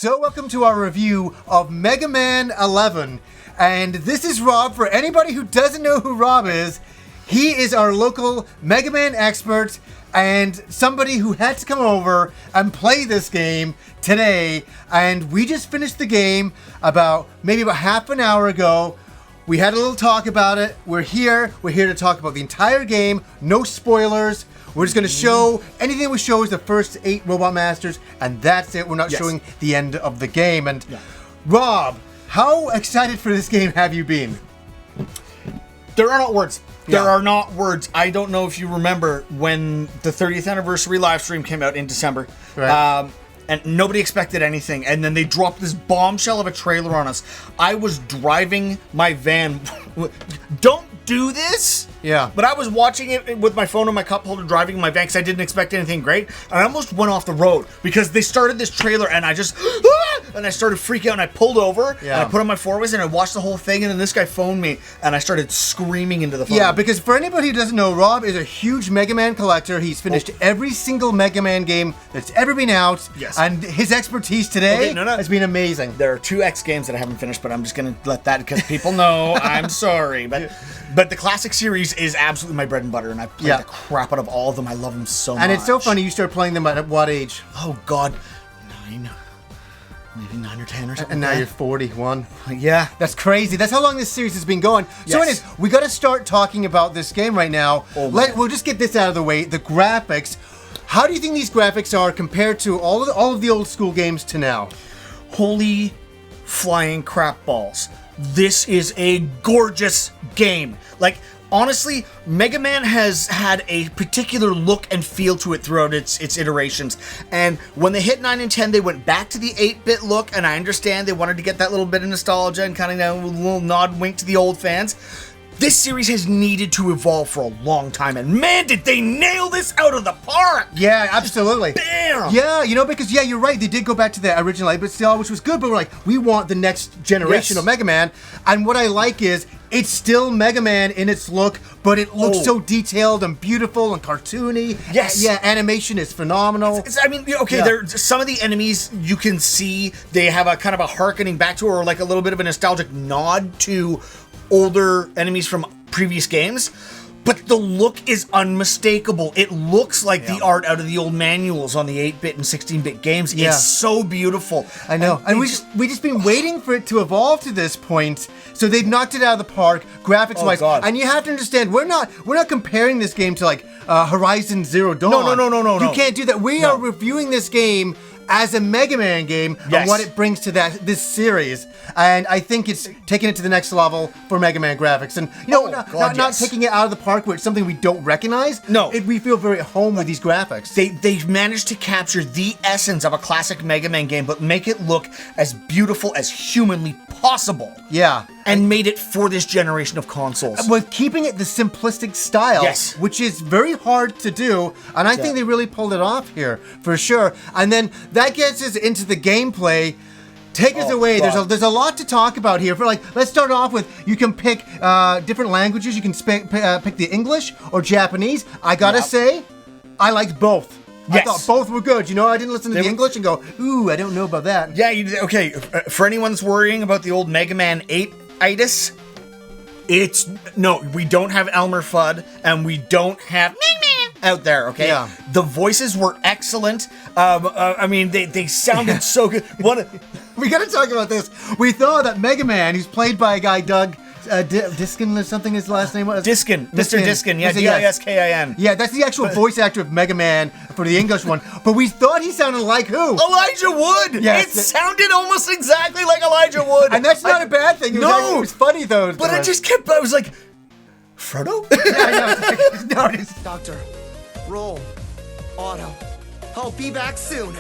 So welcome to our review of Mega Man 11. And this is Rob. For anybody who doesn't know who Rob is, he is our local Mega Man expert and somebody who had to come over and play this game today. And we just finished the game about half an hour ago. We had a little talk about it. We're here to talk about the entire game. No spoilers. We're just going to show, anything we show is the first 8 Robot Masters, and that's it. We're not showing the end of the game. And Rob, how excited for this game have you been? There are not words. There are not words. I don't know if you remember when the 30th anniversary live stream came out in December. Right. And nobody expected anything. And then they dropped this bombshell of a trailer on us. I was driving my van. Don't do this. Yeah. But I was watching it with my phone and my cup holder driving in my van because I didn't expect anything great. And I almost went off the road because they started this trailer and I just... and I started freaking out and I pulled over and I put on my four-ways and I watched the whole thing and then this guy phoned me and I started screaming into the phone. Yeah, because for anybody who doesn't know, Rob is a huge Mega Man collector. He's finished every single Mega Man game that's ever been out. Yes. And his expertise today has been amazing. There are 2 X games that I haven't finished, but I'm just going to let that because people know. I'm sorry. But the classic series is absolutely my bread and butter and I played the crap out of all of them. I love them so much. And it's so funny, you started playing them at what age? Oh, God. 9. Maybe 9 or 10 or something. And now you're 41. Yeah. That's crazy. That's how long this series has been going. So anyways, we got to start talking about this game right now. We'll just get this out of the way. The graphics. How do you think these graphics are compared to all of the old school games to now? Holy flying crap balls. This is a gorgeous game. Like, honestly, Mega Man has had a particular look and feel to it throughout its iterations. And when they hit 9 and 10, they went back to the 8-bit look, and I understand they wanted to get that little bit of nostalgia and kind of a little nod wink to the old fans. This series has needed to evolve for a long time, and man, did they nail this out of the park! Yeah, absolutely. Bam! Yeah, because you're right. They did go back to the original 8-bit style, which was good, but we're like, we want the next generation of Mega Man. And what I like is, it's still Mega Man in its look, but it looks so detailed and beautiful and cartoony. Yes. Yeah, animation is phenomenal. Some of the enemies you can see, they have a kind of a hearkening back to, or like a little bit of a nostalgic nod to older enemies from previous games, but the look is unmistakable. It looks like the art out of the old manuals on the 8-bit and 16-bit games. It's so beautiful. I know. And we just been waiting for it to evolve to this point. So they've knocked it out of the park, graphics-wise. And you have to understand, we're not comparing this game to like Horizon Zero Dawn. No. You can't do that. We are reviewing this game as a Mega Man game and what it brings to this series. And I think it's taking it to the next level for Mega Man graphics. And not taking it out of the park where it's something we don't recognize. No. We feel very at home with these graphics. They've managed to capture the essence of a classic Mega Man game, but make it look as beautiful as humanly possible. Yeah. And made it for this generation of consoles. With keeping it the simplistic style, which is very hard to do, and I think they really pulled it off here, for sure. And then that gets us into the gameplay. Take us away. God. There's a lot to talk about here. Let's start off with, you can pick different languages. You can pick the English or Japanese. I gotta say, I liked both. I thought both were good. I didn't listen to the English and go, ooh, I don't know about that. Yeah, okay. For anyone that's worrying about the old Mega Man 8-itis, we don't have Elmer Fudd, and we don't have Mega Man out there, okay? Yeah. The voices were excellent. They sounded so good. We gotta talk about this. We thought that Mega Man, who's played by a guy, Doug Diskin or something his last name was? Diskin. Mr. Diskin, Diskin. Yeah, that's the actual voice actor of Mega Man for the English one. But we thought he sounded like who? Elijah Wood! Yes. It sounded almost exactly like Elijah Wood. And that's not a bad thing. It was funny though. But I was like, Frodo? Yeah, I know. Doctor, roll. Auto. I'll be back soon.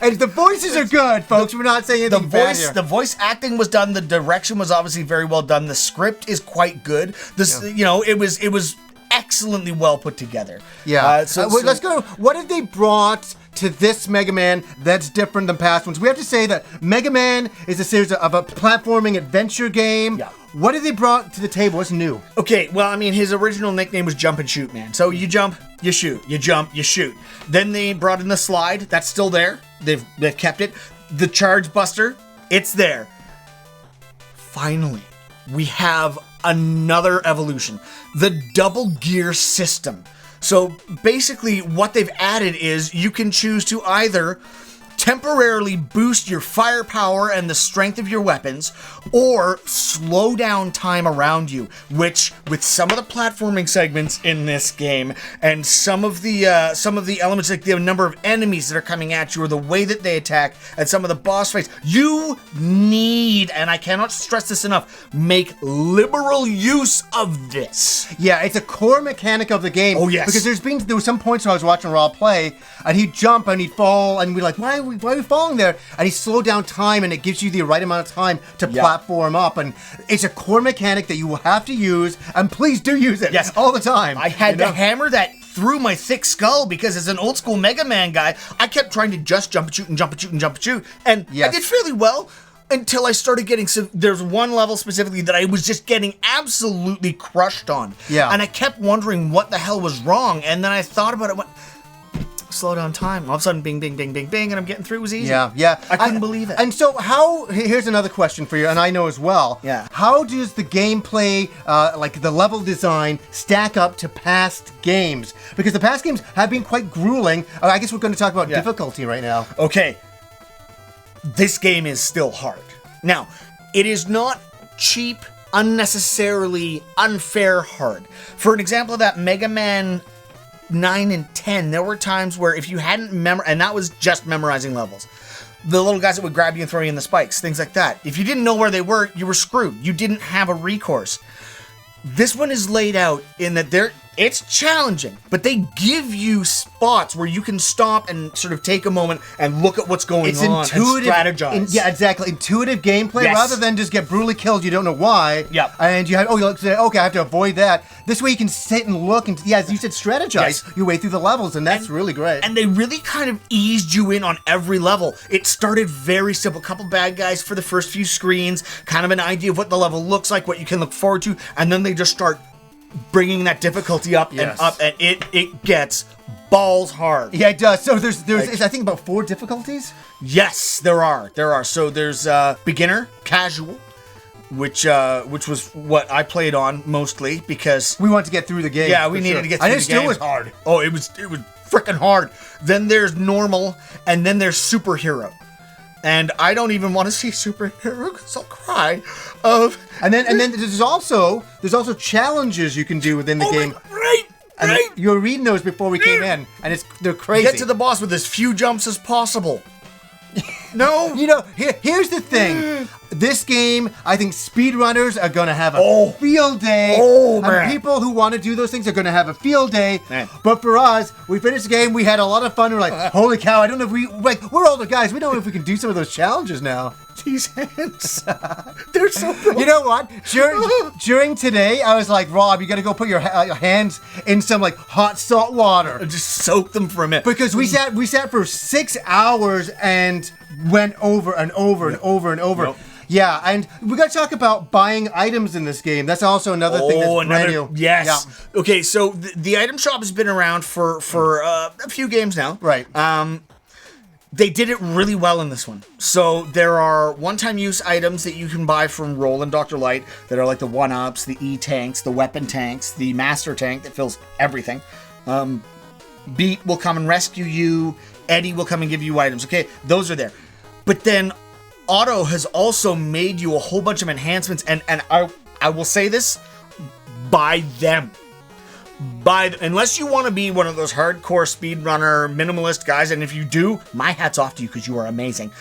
And the voices are good, folks. We're not saying anything bad here. The voice acting was done. The direction was obviously very well done. The script is quite good. It was excellently well put together. Yeah. Let's go. What have they brought to this Mega Man that's different than past ones? We have to say that Mega Man is a series of a platforming adventure game. Yeah. What have they brought to the table? What's new? Okay, well, his original nickname was Jump and Shoot Man. So you jump, you shoot. You jump, you shoot. Then they brought in the slide. That's still there. They've kept it. The Charge Buster, it's there. Finally, we have another evolution. The double gear system. So basically what they've added is you can choose to either temporarily boost your firepower and the strength of your weapons, or slow down time around you, which with some of the platforming segments in this game and some of the elements, like the number of enemies that are coming at you or the way that they attack and some of the boss fights, you need, and I cannot stress this enough, make liberal use of this. Yeah, it's a core mechanic of the game. Oh, yes. Because there were some points where I was watching Rob play, and he'd jump and he'd fall, and we're like, why are we falling there? And he slowed down time, and it gives you the right amount of time to platform up. And it's a core mechanic that you will have to use, and please do use it all the time. I had to hammer that through my thick skull because as an old school Mega Man guy, I kept trying to just jump and shoot and jump and shoot and jump and shoot. And I did fairly well until I started getting there's one level specifically that I was just getting absolutely crushed on. Yeah. And I kept wondering what the hell was wrong. And then I thought about it, went, slow down time. All of a sudden, bing, bing, bing, bing, bing, and I'm getting through. It was easy. Yeah. I couldn't believe it. And so here's another question for you, and I know as well. Yeah. How does the gameplay, like the level design, stack up to past games? Because the past games have been quite grueling. I guess we're going to talk about difficulty right now. Okay. This game is still hard. Now, it is not cheap, unnecessarily unfair hard. For an example of that, Mega Man 9 and 10, there were times where if you hadn't and that was just memorizing levels. The little guys that would grab you and throw you in the spikes, things like that. If you didn't know where they were, you were screwed. You didn't have a recourse. This one is laid out in that it's challenging, but they give you spots where you can stop and sort of take a moment and look at what's going on intuitive, and strategize. Yeah, exactly. Intuitive gameplay rather than just get brutally killed. You don't know why. Yep. And you have, okay, I have to avoid that. This way you can sit and look and, as you said, strategize your way through the levels, and that's really great. And they really kind of eased you in on every level. It started very simple. A couple bad guys for the first few screens, kind of an idea of what the level looks like, what you can look forward to, and then they just start bringing that difficulty up and up, and it gets balls hard. Yeah, it does. So there's I think about 4 difficulties. Yes, there are. So there's beginner, casual, which was what I played on mostly because we wanted to get through the game. Yeah, we needed to get through the game. And it still was hard. Oh, it was freaking hard. Then there's normal, and then there's superhero. And I don't even want to see superhero because I'll cry. And then there's also challenges you can do within the game. Right. You were reading those before we came in, and they're crazy. Get to the boss with as few jumps as possible. No. Here's the thing. This game, I think speedrunners are going to have a field day. Oh, man. And people who want to do those things are going to have a field day. Man. But for us, we finished the game. We had a lot of fun. We're like, holy cow, I don't know if we're older guys. We don't know if we can do some of those challenges now. These hands. They're so broken. You know what? During today, I was like, Rob, you got to go put your hands in some like hot salt water. Just soak them for a minute. Because we sat for 6 hours and went over and over and over and over. Yep. Yeah, and we got to talk about buying items in this game. That's also another thing that's brand new. Yes. Yeah. Okay, so the item shop has been around for a few games now. Right. They did it really well in this one. So there are one-time use items that you can buy from Roll and Dr. Light that are like the 1-ups, the E-tanks, the weapon tanks, the master tank that fills everything. Beat will come and rescue you. Eddie will come and give you items. Okay, those are there. But then Otto has also made you a whole bunch of enhancements, and I will say this, buy them. Unless you want to be one of those hardcore speedrunner minimalist guys, and if you do, my hat's off to you because you are amazing.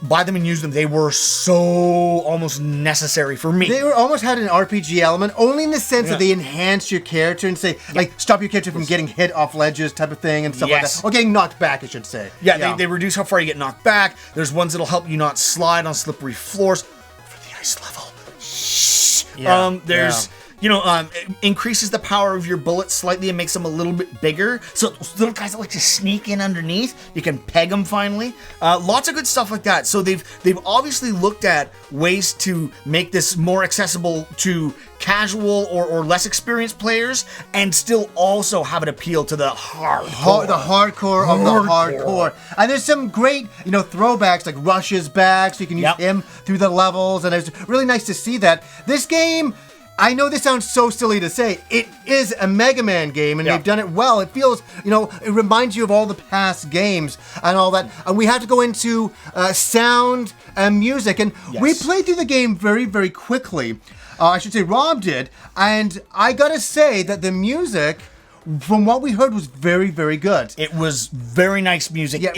Buy them and use them. They were so almost necessary for me. They almost had an RPG element, only in the sense that they enhance your character and say, like, stop your character from getting hit off ledges type of thing and stuff like that. Or getting knocked back, I should say. Yeah. They reduce how far you get knocked back. There's ones that'll help you not slide on slippery floors. For the ice level. Shh. There's... it increases the power of your bullets slightly and makes them a little bit bigger. So those little guys that like to sneak in underneath, you can peg them finally. Lots of good stuff like that. So they've obviously looked at ways to make this more accessible to casual or less experienced players, and still also have it appeal to the hardcore. The hardcore of the hardcore. And there's some great, throwbacks, like Rush's back, so you can use him through the levels, and it's really nice to see that. This game, I know this sounds so silly to say, it is a Mega Man game, and they've done it well. It feels, it reminds you of all the past games and all that. And we have to go into sound and music, and we played through the game very, very quickly. I should say Rob did, and I gotta say that the music, from what we heard, was very, very good. It was very nice music. Yeah.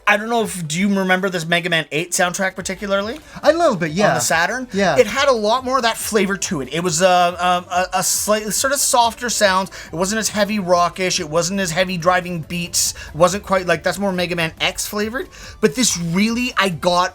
I don't know do you remember this Mega Man 8 soundtrack particularly? A little bit, yeah. On the Saturn? Yeah. It had a lot more of that flavor to it. It was a slightly sort of softer sound. It wasn't as heavy rockish. It wasn't as heavy driving beats. It wasn't quite like, that's more Mega Man X flavored. But this really, I got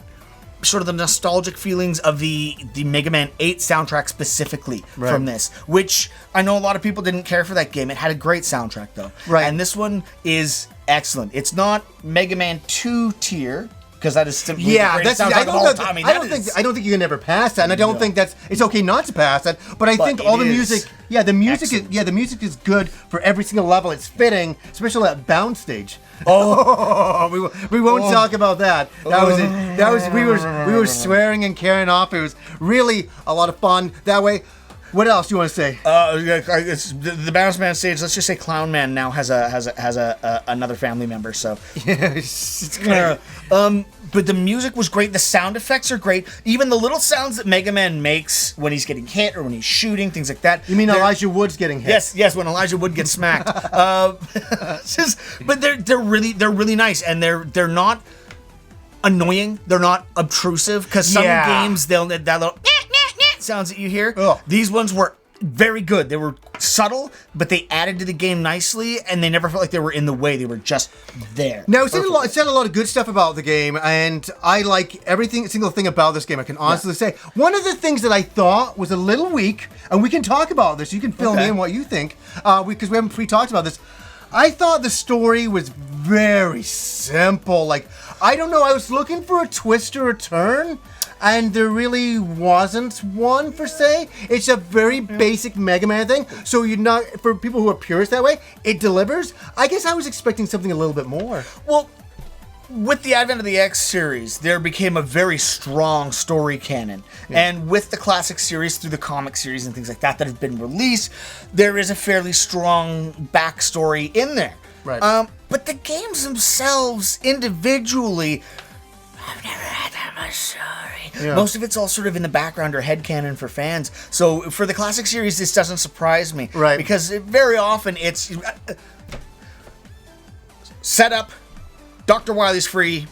sort of the nostalgic feelings of the Mega Man 8 soundtrack specifically from this, which I know a lot of people didn't care for that game. It had a great soundtrack though. Right. And this one is excellent. It's not Mega Man 2 tier, because that is simply the greatest soundtrack of all time. I don't think you can ever pass that, and I don't think it's okay not to pass that. But I think all the music, the music is good for every single level. It's fitting, especially that bounce stage. We won't talk about that. We were swearing and carrying off. It was really a lot of fun that way. What else do you want to say? It's the Bounce Man stage. Let's just say Clown Man now has another family member. So it's great. But the music was great. The sound effects are great. Even the little sounds that Mega Man makes when he's getting hit or when he's shooting, things like that. You mean Elijah Wood's getting hit? Yes. When Elijah Wood gets smacked. But they're really nice, and they're not annoying. They're not obtrusive, because some games they'll that little sounds that you hear. These ones were very good. They were subtle, but they added to the game nicely, and they never felt like they were in the way. They were just there. Now, it said a lot of good stuff about the game, and I like single thing about this game, I can honestly say. One of the things that I thought was a little weak, and we can talk about this, you can fill me in what you think, because we haven't pre-talked about this. I thought the story was very simple. Like, I don't know, I was looking for a twist or a turn, and there really wasn't one per se. It's a very basic Mega Man thing. So for people who are purists that way, it delivers. I guess I was expecting something a little bit more. Well, with the advent of the X series, there became a very strong story canon. And with the classic series, through the comic series and things like that have been released, there is a fairly strong backstory in there. Right. But the games themselves, individually, I've never had that much story. Yeah. Most of it's all sort of in the background or headcanon for fans. So for the classic series, this doesn't surprise me. Right. Because very often it's set up, Dr. Wily's free,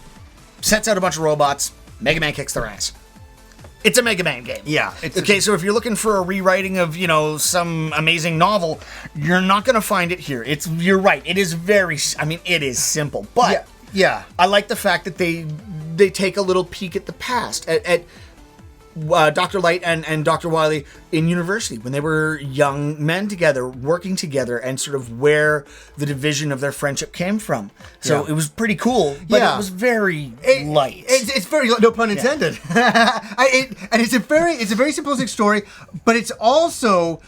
sets out a bunch of robots, Mega Man kicks their ass. It's a Mega Man game. Yeah. Okay, so if you're looking for a rewriting of, some amazing novel, you're not going to find it here. You're right. It is it is simple. But I like the fact that they take a little peek at the past, at Dr. Light and Dr. Wily in university, when they were young men together, working together, and sort of where the division of their friendship came from. So it was pretty cool, but it was very light. It's very, no pun intended. And it's a very simplistic story, but it's also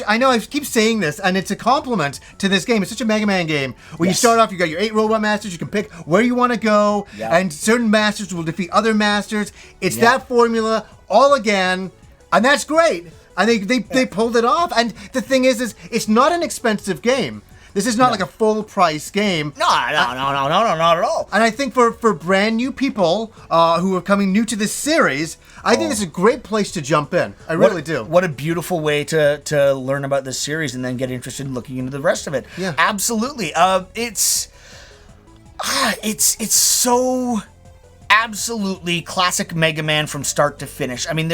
I know I keep saying this, and it's a compliment to this game. It's such a Mega Man game. When you start off, you got your 8 robot masters, you can pick where you want to go, and certain masters will defeat other masters. It's that formula all again, and that's great. I think they pulled it off. And the thing is it's not an expensive game. This is not like a full price game. No, not at all. And I think for brand new people who are coming new to this series, I think this is a great place to jump in. I really do. What a beautiful way to learn about this series and then get interested in looking into the rest of it. Yeah, absolutely. It's so absolutely classic Mega Man from start to finish. I mean,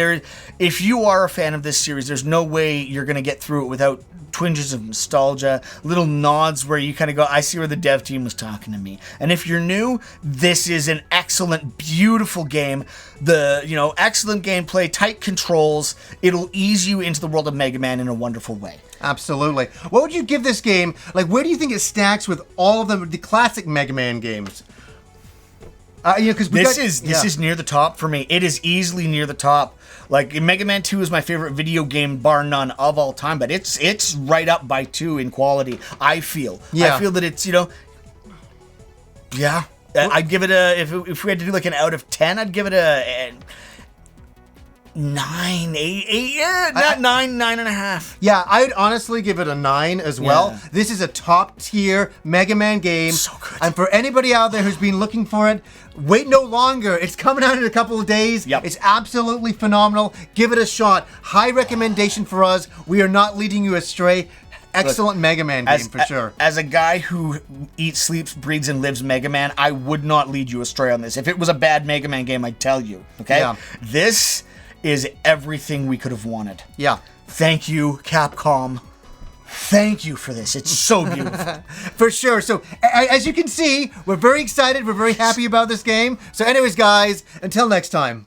if you are a fan of this series, there's no way you're going to get through it without twinges of nostalgia, little nods where you kind of go, I see where the dev team was talking to me. And if you're new, this is an excellent, beautiful game. Excellent gameplay, tight controls. It'll ease you into the world of Mega Man in a wonderful way. Absolutely. What would you give this game? Like, where do you think it stacks with all of the classic Mega Man games? Because This is near the top for me. It is easily near the top. Like Mega Man 2 is my favorite video game, bar none, of all time. But it's right up by 2 in quality. I feel. Yeah. I feel that it's Yeah. I'd give it a if we had to do like an out of 10, I'd give it a 9, 8, yeah, 9.5. Yeah, I'd honestly give it a 9 as well. Yeah. This is a top tier Mega Man game. So good. And for anybody out there who's been looking for it, wait no longer. It's coming out in a couple of days. Yep. It's absolutely phenomenal. Give it a shot. High recommendation for us. We are not leading you astray. Excellent Mega Man game for sure. As a guy who eats, sleeps, breathes, and lives Mega Man, I would not lead you astray on this. If it was a bad Mega Man game, I'd tell you. Okay? Yeah. This is everything we could have wanted. Yeah. Thank you, Capcom. Thank you for this. It's so beautiful. For sure. So, as you can see, we're very excited. We're very happy about this game. So anyways, guys, until next time.